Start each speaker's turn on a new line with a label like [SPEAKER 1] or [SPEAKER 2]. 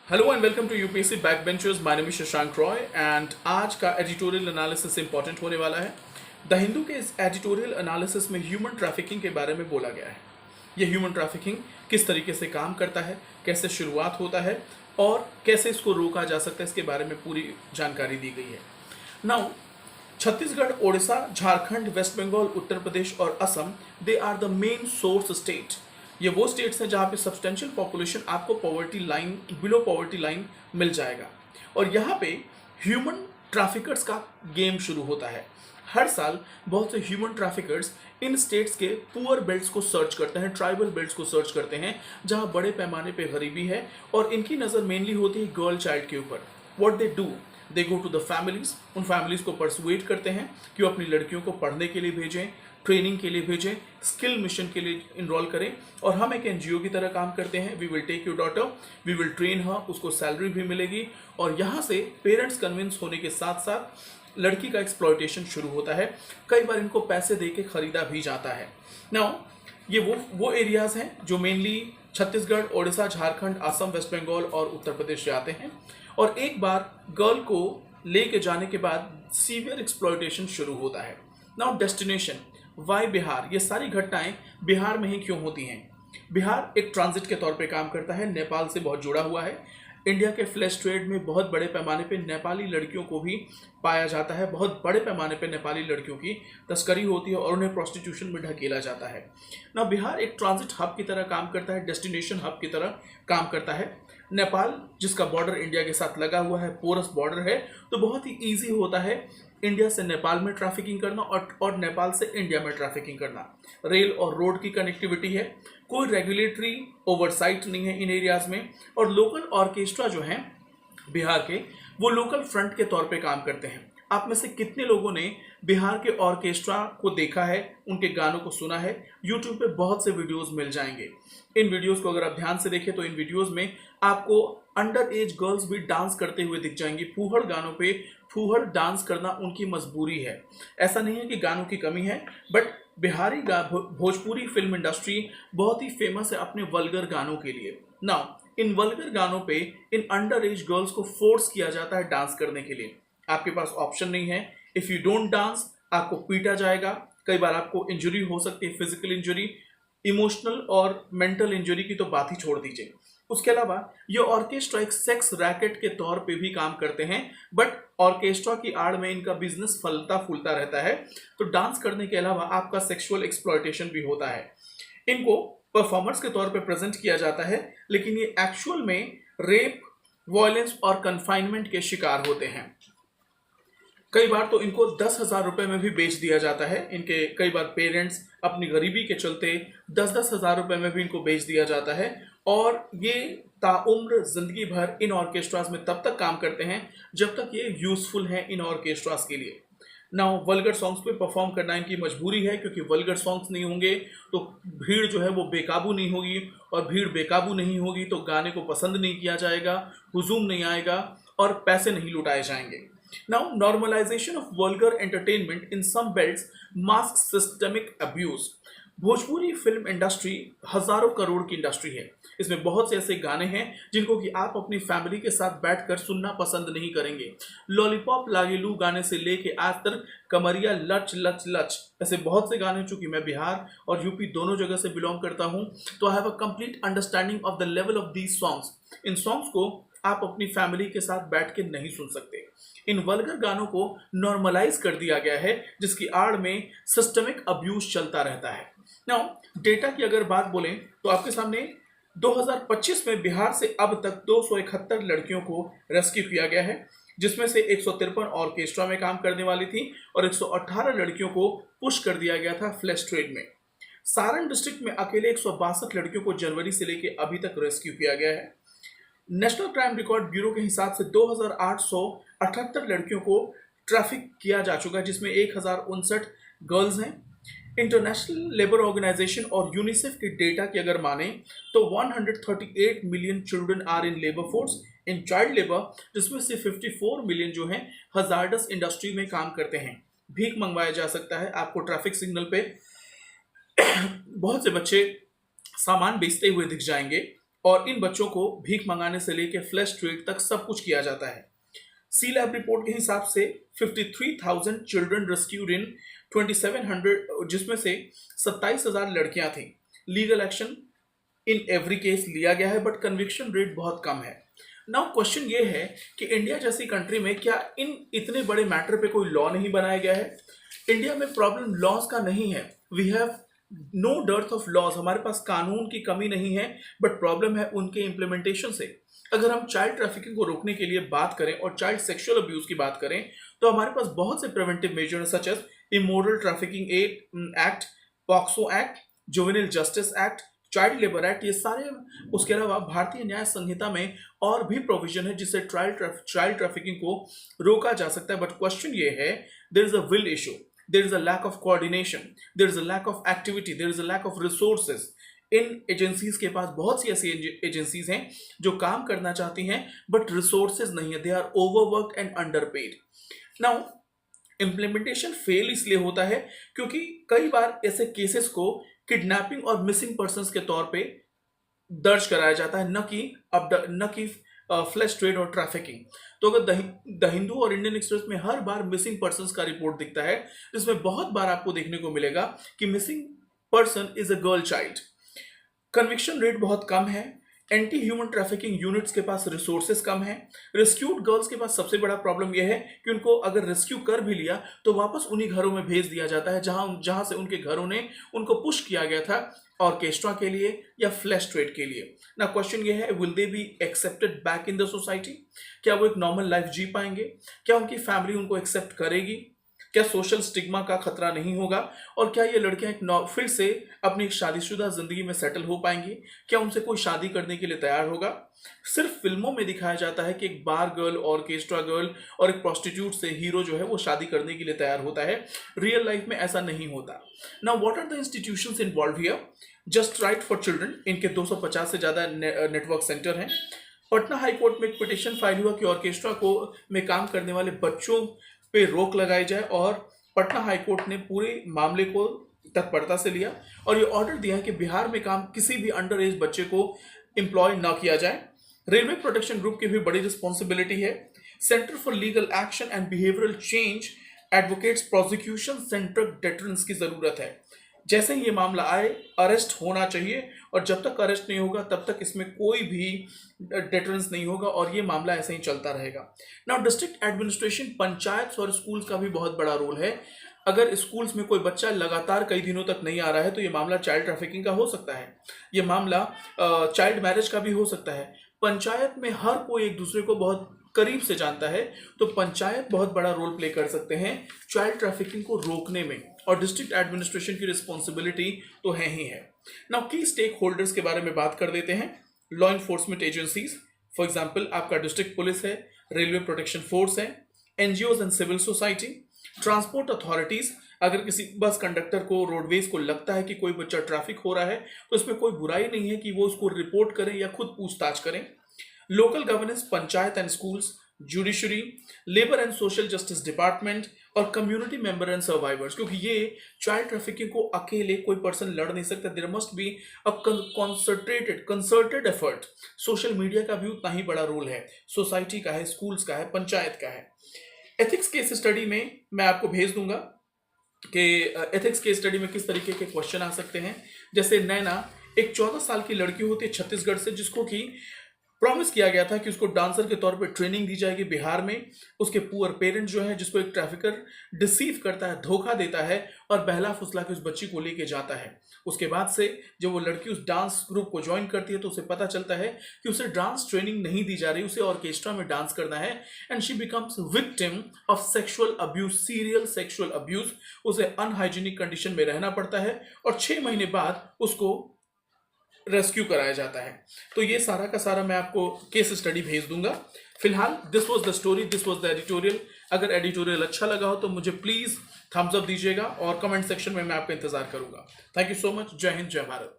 [SPEAKER 1] Hello and welcome to UPSC backbenchers. My name is Shashank Roy and आज का editorial analysis important होने वाला है। द हिंदू के इस एडिटोरियल एनालिसिस में ह्यूमन ट्रैफिकिंग के बारे में बोला गया है। ये ह्यूमन ट्रैफिकिंग किस तरीके से काम करता है, कैसे शुरुआत होता है और कैसे इसको रोका जा सकता है, इसके बारे में पूरी जानकारी दी गई है। नाउ छत्तीसगढ़, ओडिशा, झारखंड, वेस्ट बंगाल, उत्तर प्रदेश और Assam, they are the main source state. ये वो स्टेट्स हैं जहाँ पे सब्सटेंशियल पॉपुलेशन आपको poverty line, below poverty line मिल जाएगा। और यहाँ पे ह्यूमन ट्रैफिकर्स का गेम शुरू होता है। हर साल बहुत से ह्यूमन ट्रैफिकर्स इन स्टेट्स के पुअर बेल्ट्स को सर्च करते हैं, ट्राइबल बेल्ट्स को सर्च करते हैं, जहाँ बड़े पैमाने पे गरीबी है और इनकी नज़र मेनली होती है गर्ल चाइल्ड के ऊपर। What they do, they go to the families, उन फैमिलीज को परसुएट करते हैं कि वो अपनी लड़कियों को पढ़ने के लिए भेजें, ट्रेनिंग के लिए भेजें, स्किल मिशन के लिए इनरोल करें और हम एक एनजीओ की तरह काम करते हैं। We will take your daughter, we will train her, उसको सैलरी भी मिलेगी और यहाँ से पेरेंट्स कन्विंस होने के साथ साथ लड़की का एक्सप्लॉयटेशन शुरू होता है। कई बार इनको पैसे दे के खरीदा भी जाता है। नाउ ये वो एरियाज हैं जो मेनली छत्तीसगढ़, ओडिशा, झारखंड, असम, वेस्ट बंगाल और उत्तर प्रदेश से आते हैं। और एक बार गर्ल को लेके जाने के बाद सीवियर एक्सप्लॉयटेशन शुरू होता है। नाउ डेस्टिनेशन, वाई बिहार, ये सारी घटनाएं बिहार में ही क्यों होती हैं? बिहार एक ट्रांजिट के तौर पे काम करता है, नेपाल से बहुत जुड़ा हुआ है। इंडिया के फ्लैश ट्रेड में बहुत बड़े पैमाने पे नेपाली लड़कियों को भी पाया जाता है। बहुत बड़े पैमाने पे नेपाली लड़कियों की तस्करी होती है और उन्हें प्रोस्टिट्यूशन में ढकेला जाता है। ना बिहार एक ट्रांजिट हब की तरह काम करता है, डेस्टिनेशन हब की तरह काम करता है। नेपाल जिसका बॉर्डर इंडिया के साथ लगा हुआ है, पोरस बॉर्डर है, तो बहुत ही ईजी होता है इंडिया से नेपाल में ट्रैफिकिंग करना और नेपाल से इंडिया में ट्रैफिकिंग करना। रेल और रोड की कनेक्टिविटी है, कोई रेगुलेटरी ओवरसाइट नहीं है इन एरियाज में। और लोकल ऑर्केस्ट्रा जो हैं बिहार के, वो लोकल फ्रंट के तौर पे काम करते हैं। आप में से कितने लोगों ने बिहार के ऑर्केस्ट्रा को देखा है, उनके गानों को सुना है? यूट्यूब पे बहुत से वीडियोस मिल जाएंगे। इन वीडियोस को अगर आप ध्यान से देखें तो इन वीडियोस में आपको अंडर एज गर्ल्स भी डांस करते हुए दिख जाएंगी। फूहड़ गानों पे फूहड़ डांस करना उनकी मजबूरी है। ऐसा नहीं है कि गानों की कमी है, but Bihari Bhojpuri film industry बहुत ही फेमस है अपने वल्गर गानों के लिए। नाउ इन वल्गर गानों पे इन अंडर एज गर्ल्स को फोर्स किया जाता है डांस करने के लिए। आपके पास ऑप्शन नहीं है। इफ यू डोंट डांस आपको पीटा जाएगा। कई बार आपको इंजरी हो सकती है, फिजिकल इंजरी, इमोशनल और मेंटल इंजरी की तो बात ही छोड़ दीजिए। उसके अलावा ये ऑर्केस्ट्रा एक सेक्स रैकेट के तौर पे भी काम करते हैं, बट ऑर्केस्ट्रा की आड़ में इनका बिजनेस फलता फूलता रहता है। तो डांस करने के अलावा आपका सेक्सुअल एक्सप्लॉयटेशन भी होता है। इनको परफॉर्मर्स के तौर पे प्रेजेंट किया जाता है, लेकिन ये एक्चुअल में रेप, वायलेंस और कन्फाइनमेंट के शिकार होते हैं। कई बार तो इनको 10,000 रुपए में भी बेच दिया जाता है। इनके कई बार पेरेंट्स अपनी गरीबी के चलते 10-10 हजार रुपए में भी इनको बेच दिया जाता है और ये ताउम्र जिंदगी भर इन ऑर्केस्ट्रास में तब तक काम करते हैं जब तक ये यूजफुल हैं इन ऑर्केस्ट्रास के लिए। नाउ वल्गर सॉन्ग्स पे परफॉर्म करना इनकी मजबूरी है, क्योंकि वल्गर सॉन्ग्स नहीं होंगे तो भीड़ जो है वो बेकाबू नहीं होगी, और भीड़ बेकाबू नहीं होगी तो गाने को पसंद नहीं किया जाएगा, हुजूम नहीं आएगा और पैसे नहीं लुटाए जाएंगे। Now, normalization of vulgar entertainment in some belts masks systemic abuse. Bhojpuri film industry हजारों करोड़ की इंडस्ट्री है। इसमें बहुत से ऐसे गाने हैं जिनको कि आप अपनी फैमिली के साथ बैठकर सुनना पसंद नहीं करेंगे। लॉलीपॉप लागेलू गाने से लेके आज तक कमरिया लच लच लच, ऐसे बहुत से गाने, चूंकि मैं बिहार और यूपी दोनों जगह से बिलोंग करता हूं, तो I have a complete understanding of the level of these songs. In songs को आप अपनी फैमिली के साथ बैठ के नहीं सुन सकते। इन वल्गर गानों को नॉर्मलाइज कर दिया गया है, जिसकी आड़ में सिस्टमिक अब्यूज चलता रहता है। नाउ डेटा की अगर बात बोलें तो आपके सामने 2025 में बिहार से अब तक 271 लड़कियों को रेस्क्यू किया गया है, जिसमें से 153 ऑर्केस्ट्रा में काम करने वाली थी और 118 लड़कियों को पुश कर दिया गया था फ्लैश ट्रेड में। सारण डिस्ट्रिक्ट में अकेले 162 लड़कियों को जनवरी से लेकर अभी तक रेस्क्यू किया गया है। नेशनल क्राइम रिकॉर्ड ब्यूरो के हिसाब से 2,878 लड़कियों को ट्रैफिक किया जा चुका है, जिसमें 1,059 गर्ल्स हैं। इंटरनेशनल लेबर ऑर्गेनाइजेशन और यूनिसेफ के डेटा की अगर माने तो 138 million children are in labour force in child labour, जिसमें से 54 मिलियन जो हैं हजार्डस इंडस्ट्री में काम करते हैं। भीख मंगवाया जा सकता है आपको ट्रैफिक सिग्नल पे। बहुत से बच्चे सामान बेचते हुए दिख जाएंगे और इन बच्चों को भीख मंगाने से लेकर फ्लैश ट्रेड तक सब कुछ किया जाता है। सी लैब रिपोर्ट के हिसाब से 53,000 चिल्ड्रन रेस्क्यूड इन 2700, जिसमें से 27,000 लड़कियां थी। Legal action in every case लिया गया है, बट कन्विक्शन रेट बहुत कम है। नाउ क्वेश्चन ये है कि इंडिया जैसी कंट्री में क्या इन इतने बड़े मैटर पे कोई लॉ नहीं बनाया गया है? इंडिया में प्रॉब्लम लॉज का नहीं है, we have no dearth of laws, हमारे पास कानून की कमी नहीं है, बट प्रॉब्लम है उनके इम्प्लीमेंटेशन से। अगर हम चाइल्ड ट्रैफिकिंग को रोकने के लिए बात करें और चाइल्ड सेक्सुअल अब्यूज की बात करें तो हमारे पास बहुत से preventive measure such as immoral trafficking act, POCSO act, juvenile justice act, child labour act, ये सारे। उसके अलावा भारतीय न्याय संहिता में और भी प्रोविजन है जिससे चाइल्ड ट्रैफिकिंग को रोका जा सकता है। बट क्वेश्चन ये है, there is a will issue, there is a lack of coordination, there is a lack of activity, there is a lack of resources. इन एजेंसीज के पास बहुत सी ऐसी एजेंसीज हैं जो काम करना चाहती हैं बट रिसोर्सेज नहीं है, they are overworked and underpaid. Now implementation fail इसलिए होता है क्योंकि कई बार ऐसे केसेस को किडनैपिंग और मिसिंग पर्संस के तौर पे दर्ज कराया जाता है, न कि फ्लैश ट्रेड और ट्रैफिकिंग। तो अगर द हिंदू और इंडियन एक्सप्रेस में हर बार मिसिंग पर्संस का रिपोर्ट दिखता है, जिसमें बहुत बार आपको देखने को मिलेगा कि missing person is a girl child. Conviction rate बहुत कम है, एंटी ह्यूमन ट्रैफिकिंग यूनिट्स के पास रिसोर्सेज कम है, रेस्क्यूड गर्ल्स के पास सबसे बड़ा प्रॉब्लम यह है कि उनको अगर रेस्क्यू कर भी लिया तो वापस उन्हीं घरों में भेज दिया जाता है जहां से उनके घरों ने उनको पुश किया गया था ऑर्केस्ट्रा के लिए या फ्लैश ट्रेड के लिए। ना क्वेश्चन ये है, will they be accepted back in the society? क्या वो एक नॉर्मल लाइफ जी पाएंगे? क्या उनकी फैमिली उनको एक्सेप्ट करेगी? क्या सोशल स्टिग्मा का खतरा नहीं होगा? और क्या ये लड़कियां फिर से अपनी एक शादीशुदा जिंदगी में सेटल हो पाएंगी? क्या उनसे कोई शादी करने के लिए तैयार होगा? सिर्फ फिल्मों में दिखाया जाता है कि एक बार गर्ल, ऑर्केस्ट्रा गर्ल और एक प्रोस्टिट्यूट से हीरो जो है वो शादी करने के लिए तैयार होता है। रियल लाइफ में ऐसा नहीं होता। Now what are the institutions involved here? Just right for children, इनके 250 से ज्यादा नेटवर्क सेंटर हैं। पटना हाईकोर्ट में एक पिटिशन फाइल हुआ कि ऑर्केस्ट्रा को में काम करने वाले बच्चों पे रोक लगाई जाए, और पटना हाईकोर्ट ने पूरे मामले को तत्परता से लिया और ये ऑर्डर दिया कि बिहार में काम किसी भी अंडर एज बच्चे को एम्प्लॉय ना किया जाए। रेलवे प्रोटेक्शन ग्रुप की भी बड़ी रिस्पॉन्सिबिलिटी है। Centre for legal action and behavioural change advocates prosecution centre deterrence की जरूरत है। जैसे ही ये मामला आए अरेस्ट होना चाहिए, और जब तक अरेस्ट नहीं होगा तब तक इसमें कोई भी डेटरेंस नहीं होगा और ये मामला ऐसे ही चलता रहेगा। नाउ डिस्ट्रिक्ट एडमिनिस्ट्रेशन, पंचायत और स्कूल्स का भी बहुत बड़ा रोल है। अगर स्कूल्स में कोई बच्चा लगातार कई दिनों तक नहीं आ रहा है तो ये मामला चाइल्ड ट्रैफिकिंग का हो सकता है, ये मामला चाइल्ड मैरिज का भी हो सकता है। पंचायत में हर कोई एक दूसरे को बहुत करीब से जानता है, तो पंचायत बहुत बड़ा रोल प्ले कर सकते हैं चाइल्ड ट्रैफिकिंग को रोकने में, और डिस्ट्रिक्ट एडमिनिस्ट्रेशन की रिस्पॉन्सिबिलिटी तो है ही है। नाउ की स्टेक होल्डर्स के बारे में बात कर देते हैं। Law enforcement agencies, for example आपका डिस्ट्रिक्ट पुलिस है, रेलवे प्रोटेक्शन फोर्स है, NGOs and civil society, transport authorities. अगर किसी बस कंडक्टर को, रोडवेज को लगता है कि कोई बच्चा ट्रैफिक हो रहा है तो इसमें कोई बुराई नहीं है कि वो उसको रिपोर्ट करें या खुद पूछताछ करें। Local governance, panchayat and schools, judiciary, labour and social justice department और कम्युनिटी मेंबर एंड सर्वाइवर्स, क्योंकि ये चाइल्ड ट्रैफिकिंग को अकेले कोई पर्सन लड़ नहीं सकता। There must be a concerted effort. Social media का भी उतना ही बड़ा रोल है, सोसाइटी का है, स्कूल्स का है, पंचायत का है। एथिक्स केस स्टडी में मैं आपको भेज दूंगा कि एथिक्स केस स्टडी में किस तरीके के क्वेश्चन आ सकते हैं। जैसे नैना एक 14 साल की लड़की होती है छत्तीसगढ़ से, जिसको कि प्रॉमिस किया गया था कि उसको डांसर के तौर पे ट्रेनिंग दी जाएगी बिहार में। उसके पुअर पेरेंट्स जो है, जिसको एक ट्रैफिकर डिसीव करता है, धोखा देता है और बहला फुसला के उस बच्ची को लेके जाता है। उसके बाद से जब वो लड़की उस डांस ग्रुप को ज्वाइन करती है तो उसे पता चलता है कि उसे डांस ट्रेनिंग नहीं दी जा रही, उसे ऑर्केस्ट्रा में डांस करना है, and she becomes victim of sexual abuse, serial sexual abuse. उसे अनहाइजीनिक कंडीशन में रहना पड़ता है और 6 महीने बाद उसको रेस्क्यू कराया जाता है। तो ये सारा का सारा मैं आपको केस स्टडी भेज दूंगा। फिलहाल this was the story, this was the editorial. अगर एडिटोरियल अच्छा लगा हो तो मुझे प्लीज थम्स अप दीजिएगा और कमेंट सेक्शन में मैं आपका इंतजार करूंगा। Thank you so much. जय हिंद, जय भारत।